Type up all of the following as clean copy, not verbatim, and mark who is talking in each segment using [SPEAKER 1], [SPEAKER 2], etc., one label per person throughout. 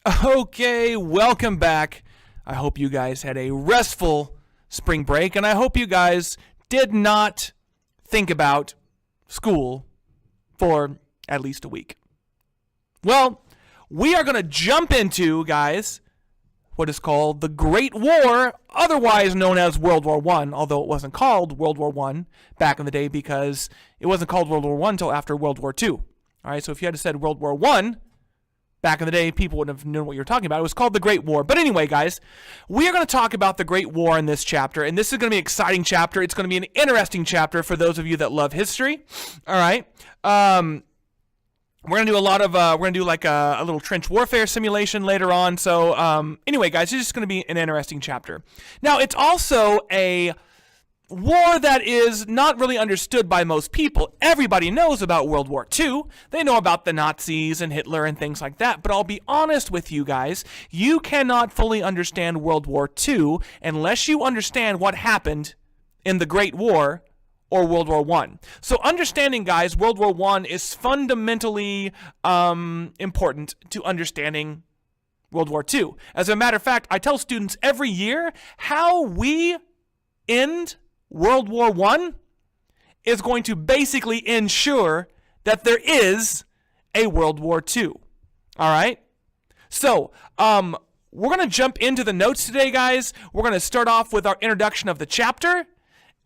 [SPEAKER 1] Okay, welcome back. I hope you guys had a restful spring break, and I hope you guys did not think about school for at least a week. Well, we are going to jump into, guys, what is called the Great War, otherwise known as World War I, although it wasn't called World War I back in the day because it wasn't called World War I until after World War II. All right, so if you had said World War I, back in the day, people wouldn't have known what you were talking about. It was called the Great War. But anyway, guys, we are going to talk about the Great War in this chapter, and this is going to be an exciting chapter. It's going to be an interesting chapter for those of you that love history. All right. We're going to do we're going to do like a little trench warfare simulation later on. So anyway, guys, it's just going to be an interesting chapter. Now, it's also a war that is not really understood by most people. Everybody knows about World War II. They know about the Nazis and Hitler and things like that. But I'll be honest with you guys, you cannot fully understand World War II unless you understand what happened in the Great War or World War I. So understanding, guys, World War I is fundamentally important to understanding World War II. As a matter of fact, I tell students every year how we end World War I is going to basically ensure that there is a World War II. All right? So, we're going to jump into the notes today, guys. We're going to start off with our introduction of the chapter.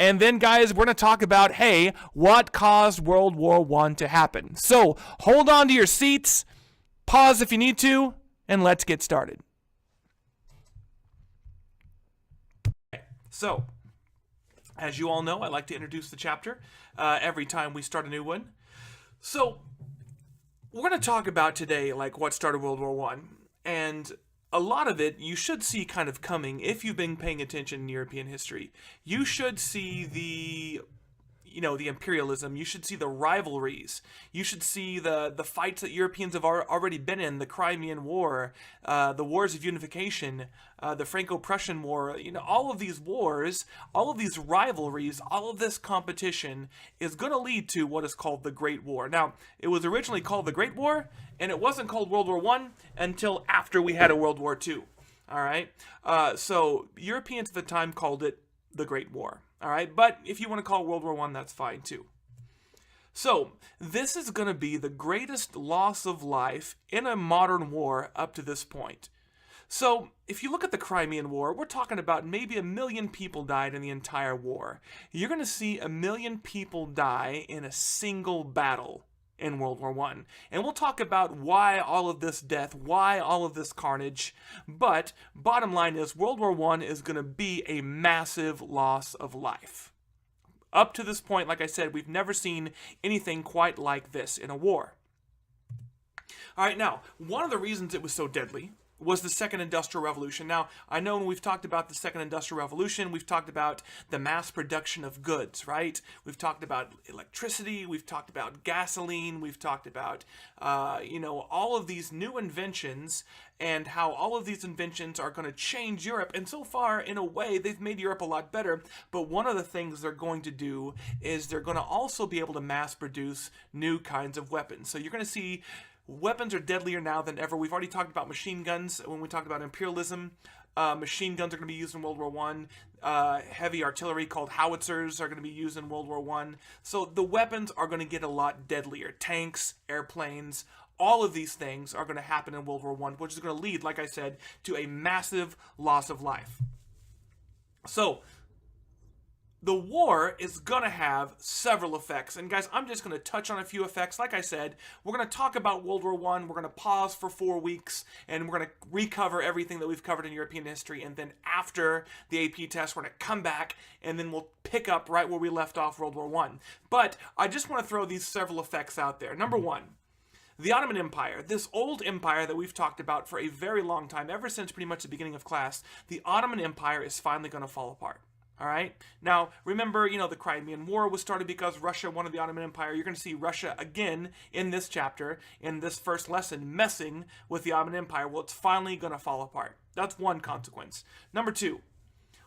[SPEAKER 1] And then, guys, we're going to talk about, hey, what caused World War I to happen. So, hold on to your seats, pause if you need to, and let's get started. So, as you all know, I like to introduce the chapter every time we start a new one. So, we're going to talk about today, like, what started World War I. And a lot of it you should see kind of coming if you've been paying attention in European history. You should see the imperialism. You should see the rivalries. You should see the fights that Europeans have already been in, the Crimean War, the wars of unification, the Franco-Prussian War. All of these wars, all of these rivalries, all of this competition is going to lead to what is called the Great War. Now, it was originally called the Great War, and it wasn't called World War I until after we had a World War II. All right? So Europeans at the time called it the Great War. All right, but if you want to call it World War I, that's fine too. So, this is going to be the greatest loss of life in a modern war up to this point. So, if you look at the Crimean War, we're talking about maybe 1 million people died in the entire war. You're going to see 1 million people die in a single battle in World War I. And we'll talk about why all of this death, why all of this carnage. But bottom line is World War I is going to be a massive loss of life. Up to this point, like I said, we've never seen anything quite like this in a war. All right, now, one of the reasons it was so deadly was the Second Industrial Revolution. Now, I know when we've talked about the Second Industrial Revolution, we've talked about the mass production of goods, right? We've talked about electricity, we've talked about gasoline, we've talked about, all of these new inventions and how all of these inventions are going to change Europe. And so far, in a way, they've made Europe a lot better. But one of the things they're going to do is they're going to also be able to mass produce new kinds of weapons. So you're going to see weapons are deadlier now than ever. We've already talked about machine guns when we talked about imperialism. Machine guns are going to be used in World War I. Heavy artillery called howitzers are going to be used in World War I. So the weapons are going to get a lot deadlier. Tanks, airplanes, all of these things are going to happen in World War I, which is going to lead, like I said, to a massive loss of life. So the war is going to have several effects. And guys, I'm just going to touch on a few effects. Like I said, we're going to talk about World War I. We're going to pause for 4 weeks, and we're going to recover everything that we've covered in European history. And then after the AP test, we're going to come back, and then we'll pick up right where we left off World War I. But I just want to throw these several effects out there. Number one, the Ottoman Empire, this old empire that we've talked about for a very long time, ever since pretty much the beginning of class, the Ottoman Empire is finally going to fall apart. All right. Now, remember, the Crimean War was started because Russia wanted the Ottoman Empire. You're going to see Russia again in this chapter, in this first lesson, messing with the Ottoman Empire. Well, it's finally going to fall apart. That's one consequence. Number two,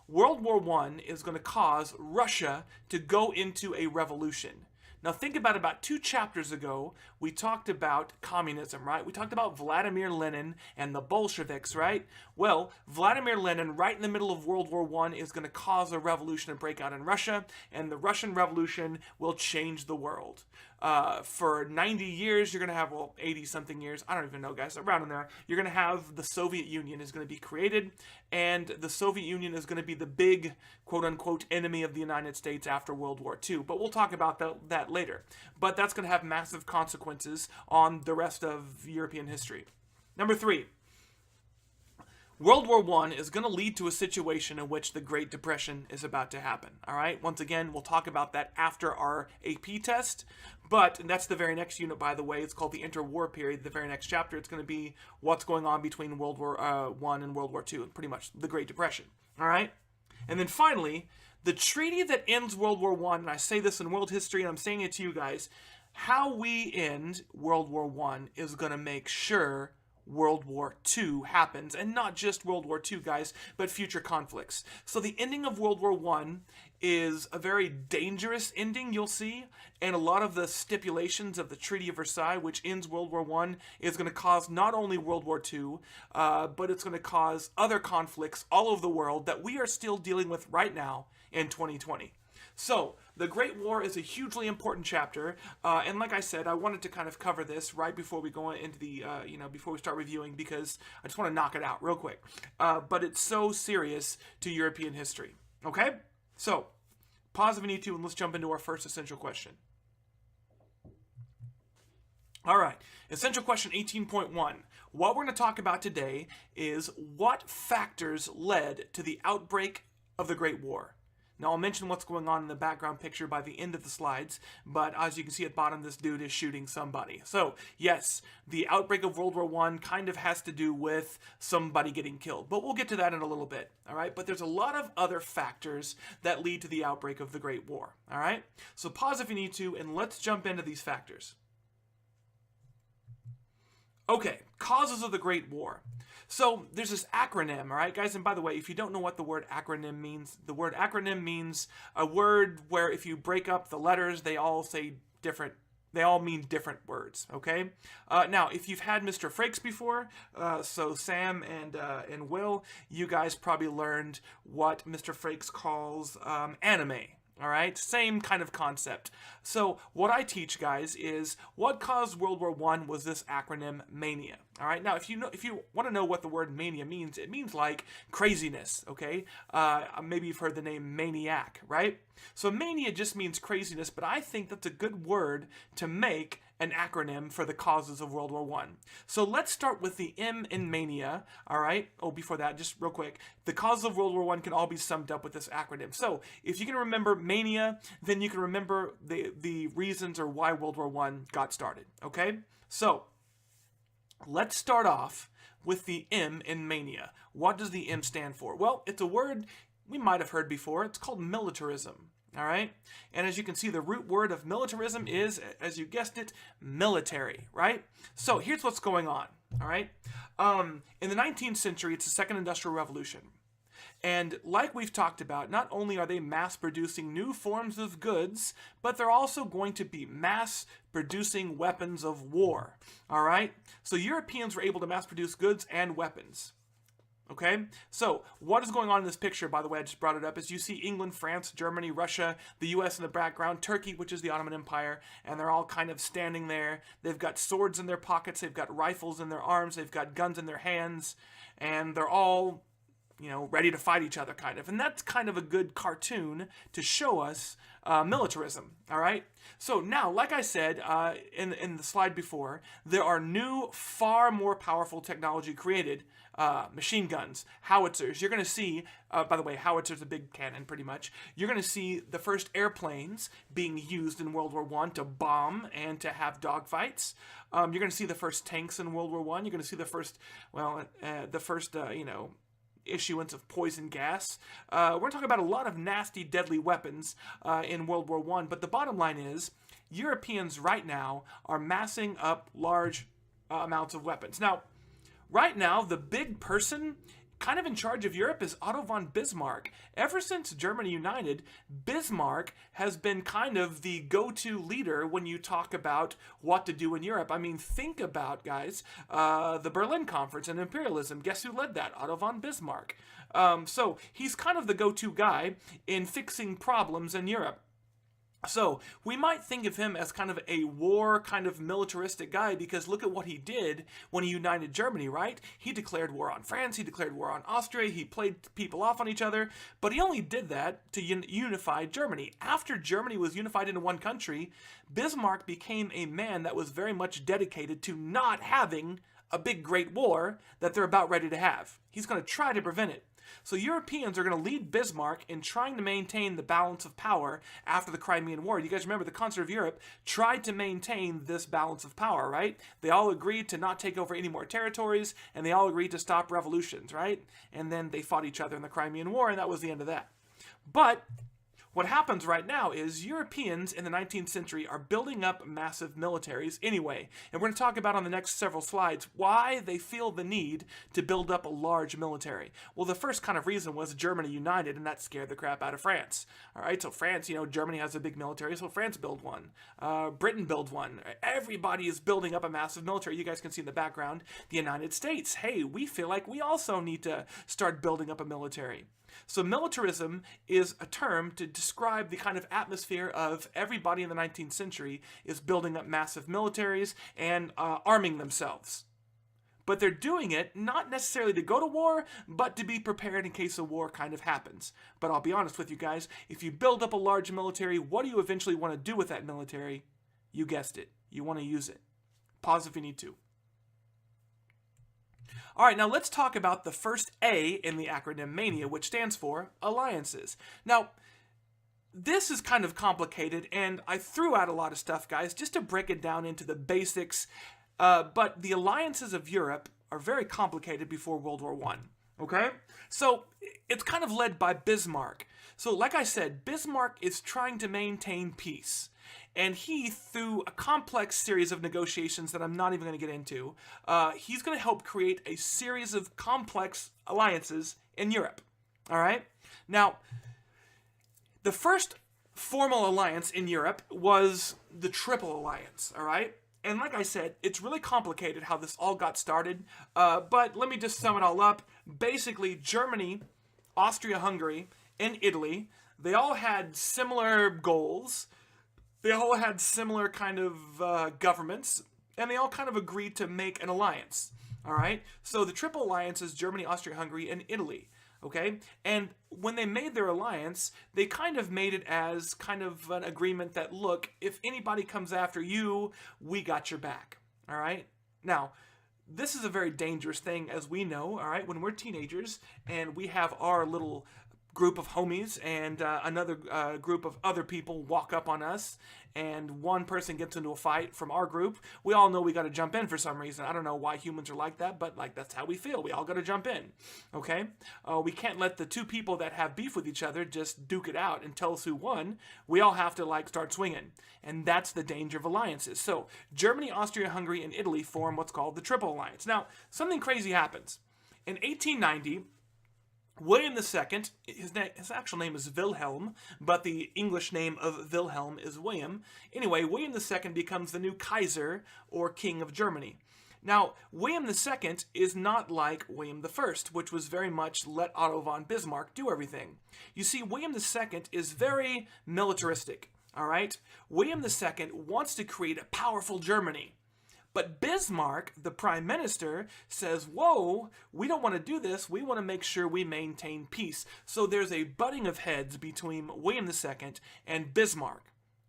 [SPEAKER 1] World War I is going to cause Russia to go into a revolution. Now think about 2 chapters ago, we talked about communism, right? We talked about Vladimir Lenin and the Bolsheviks, right? Well, Vladimir Lenin, right in the middle of World War I, is going to cause a revolution to break out in Russia, and the Russian Revolution will change the world. For 90 years, you're going to have, 80-something years, I don't even know, guys, around in there, you're going to have the Soviet Union is going to be created, and the Soviet Union is going to be the big, quote-unquote, enemy of the United States after World War II. But we'll talk about that later. But that's going to have massive consequences on the rest of European history. Number 3. World War I is going to lead to a situation in which the Great Depression is about to happen. All right. Once again, we'll talk about that after our AP test. But that's the very next unit, by the way. It's called the interwar period. The very next chapter, it's going to be what's going on between World War I and World War II, pretty much the Great Depression. All right. And then finally, the treaty that ends World War I, and I say this in world history, and I'm saying it to you guys, how we end World War I is going to make sure World War II happens, and not just World War II, guys, but future conflicts. So the ending of World War I is a very dangerous ending, you'll see, and a lot of the stipulations of the Treaty of Versailles, which ends World War I, is going to cause not only World War II, but it's going to cause other conflicts all over the world that we are still dealing with right now in 2020. So, the Great War is a hugely important chapter, and like I said, I wanted to kind of cover this right before we go into the, before we start reviewing, because I just want to knock it out real quick. But it's so serious to European history. Okay? So, pause if you need to, and let's jump into our first essential question. All right, essential question 18.1. What we're going to talk about today is what factors led to the outbreak of the Great War. Now, I'll mention what's going on in the background picture by the end of the slides, but as you can see at the bottom, this dude is shooting somebody. So, yes, the outbreak of World War I kind of has to do with somebody getting killed, but we'll get to that in a little bit, all right? But there's a lot of other factors that lead to the outbreak of the Great War, all right? So pause if you need to, and let's jump into these factors. Okay, causes of the Great War. So there's this acronym, all right, guys? And by the way, if you don't know what the word acronym means, the word acronym means a word where if you break up the letters, they all mean different words, okay? Now, if you've had Mr. Frakes before, so Sam and Will, you guys probably learned what Mr. Frakes calls anime. All right, same kind of concept. So what I teach, guys, is what caused World War I was this acronym MANIA. All right, now if you want to know what the word mania means, it means like craziness. Okay, maybe you've heard the name maniac, right? So mania just means craziness, but I think that's a good word to make an acronym for the causes of World War I. So let's start with the M in mania, all right? Oh, before that, just real quick, the causes of World War I can all be summed up with this acronym. So if you can remember mania, then you can remember the reasons or why World War I got started, okay? So let's start off with the M in mania. What does the M stand for? Well, it's a word we might have heard before. It's called militarism. All right. And as you can see, the root word of militarism is, as you guessed it, military, right? So here's what's going on. All right. In the 19th century, it's the Second Industrial Revolution. And like we've talked about, not only are they mass producing new forms of goods, but they're also going to be mass producing weapons of war. All right. So Europeans were able to mass produce goods and weapons. Okay, so what is going on in this picture, by the way, I just brought it up, is you see England, France, Germany, Russia, the US in the background, Turkey, which is the Ottoman Empire, and they're all kind of standing there. They've got swords in their pockets, they've got rifles in their arms, they've got guns in their hands, and they're all, ready to fight each other, kind of. And that's kind of a good cartoon to show us militarism, all right? So now, like I said in the slide before, there are new, far more powerful technology created, machine guns, howitzers. You're going to see, by the way, howitzers a big cannon, pretty much. You're going to see the first airplanes being used in World War I to bomb and to have dogfights. You're going to see the first tanks in World War I. You're going to see the first, issuance of poison gas. We're talking about a lot of nasty, deadly weapons in World War I, but the bottom line is Europeans right now are massing up large amounts of weapons. Now, right now, the big person kind of in charge of Europe is Otto von Bismarck. Ever since Germany united, Bismarck has been kind of the go-to leader when you talk about what to do in Europe. I mean, think about, guys, the Berlin Conference and imperialism. Guess who led that? Otto von Bismarck. So he's kind of the go-to guy in fixing problems in Europe. So we might think of him as kind of a war, kind of militaristic guy, because look at what he did when he united Germany, right? He declared war on France, he declared war on Austria, he played people off on each other, but he only did that to unify Germany. After Germany was unified into one country, Bismarck became a man that was very much dedicated to not having a big great war that they're about ready to have. He's going to try to prevent it. So Europeans are going to lead Bismarck in trying to maintain the balance of power after the Crimean War. You guys remember the Concert of Europe tried to maintain this balance of power, right? They all agreed to not take over any more territories, and they all agreed to stop revolutions, right? And then they fought each other in the Crimean War, and that was the end of that. But what happens right now is Europeans in the 19th century are building up massive militaries anyway. And we're going to talk about on the next several slides why they feel the need to build up a large military. Well, the first kind of reason was Germany united, and that scared the crap out of France. All right, so France, Germany has a big military, so France build one. Britain build one. Everybody is building up a massive military. You guys can see in the background the United States. Hey, we feel like we also need to start building up a military. So militarism is a term to describe the kind of atmosphere of everybody in the 19th century is building up massive militaries and arming themselves. But they're doing it not necessarily to go to war, but to be prepared in case a war kind of happens. But I'll be honest with you guys, if you build up a large military, what do you eventually want to do with that military? You guessed it. You want to use it. Pause if you need to. All right, now let's talk about the first A in the acronym MANIA, which stands for alliances. Now, this is kind of complicated, and I threw out a lot of stuff, guys, just to break it down into the basics. But the alliances of Europe are very complicated before World War I. Okay? So it's kind of led by Bismarck. So like I said, Bismarck is trying to maintain peace. And he, through a complex series of negotiations that I'm not even going to get into, he's going to help create a series of complex alliances in Europe. All right? Now, the first formal alliance in Europe was the Triple Alliance. All right? And like I said, it's really complicated how this all got started. But let me just sum it all up. Basically, Germany, Austria-Hungary, and Italy, they all had similar goals. They all had similar kind of governments, and they all kind of agreed to make an alliance, all right? So the Triple Alliance is Germany, Austria-Hungary, and Italy, okay? And when they made their alliance, they kind of made it as kind of an agreement that, look, if anybody comes after you, we got your back, all right? Now, this is a very dangerous thing, as we know, all right? When we're teenagers and we have our little group of homies and another group of other people walk up on us and one person gets into a fight from our group, we all know we got to jump in for some reason. I don't know why humans are like that, but like that's how we feel. We all got to jump in, okay? We can't let the two people that have beef with each other just duke it out and tell us who won. We all have to like start swinging, and that's the danger of alliances. So Germany, Austria, Hungary, and Italy form what's called the Triple Alliance. Now, something crazy happens. In 1890, William II, his actual name is Wilhelm, but the English name of Wilhelm is William. Anyway, William II becomes the new Kaiser, or King of Germany. Now, William II is not like William I, which was very much let Otto von Bismarck do everything. You see, William II is very militaristic, all right? William II wants to create a powerful Germany. But Bismarck, the prime minister, says, whoa, we don't want to do this. We want to make sure we maintain peace. So there's a butting of heads between William II and Bismarck.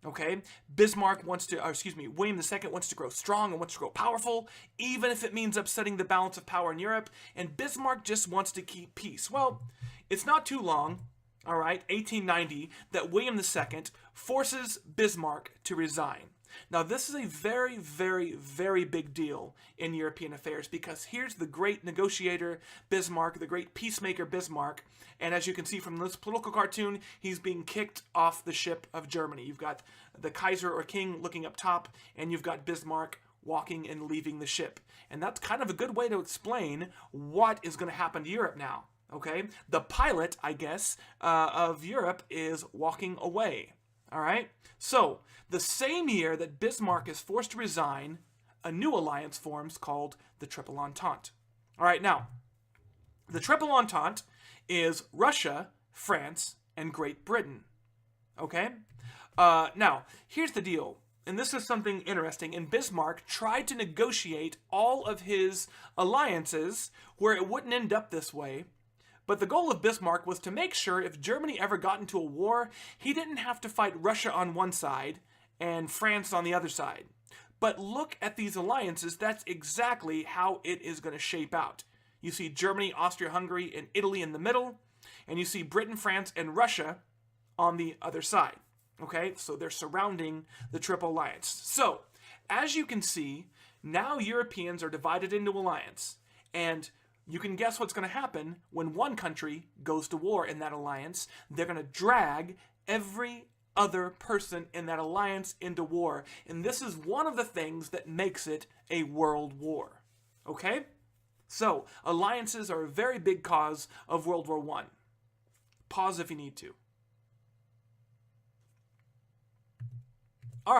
[SPEAKER 1] Okay? William II wants to grow strong and wants to grow powerful, even if it means upsetting the balance of power in Europe. And Bismarck just wants to keep peace. Well, it's not too long, all right, 1890, that William II forces Bismarck to resign. Now, this is a very, very, very big deal in European affairs because here's the great negotiator Bismarck, the great peacemaker Bismarck, and as you can see from this political cartoon, he's being kicked off the ship of Germany. You've got the Kaiser or king looking up top, and you've got Bismarck walking and leaving the ship. And that's kind of a good way to explain what is going to happen to Europe now. Okay? The pilot, I guess, of Europe is walking away. All right? So, the same year that Bismarck is forced to resign, a new alliance forms called the Triple Entente. All right, now, the Triple Entente is Russia, France, and Great Britain. Okay? Now, here's the deal, and this is something interesting, and Bismarck tried to negotiate all of his alliances where it wouldn't end up this way, but the goal of Bismarck was to make sure if Germany ever got into a war, he didn't have to fight Russia on one side and France on the other side. But look at these alliances, that's exactly how it is going to shape out. You see Germany, Austria-Hungary, and Italy in the middle, and you see Britain, France, and Russia on the other side. Okay, so they're surrounding the Triple Alliance. So, as you can see, now Europeans are divided into alliance, and you can guess what's going to happen when one country goes to war in that alliance. They're going to drag every other person in that alliance into war, and this is one of the things that makes it a world war. Okay? So, alliances are a very big cause of World War I. Pause if you need to.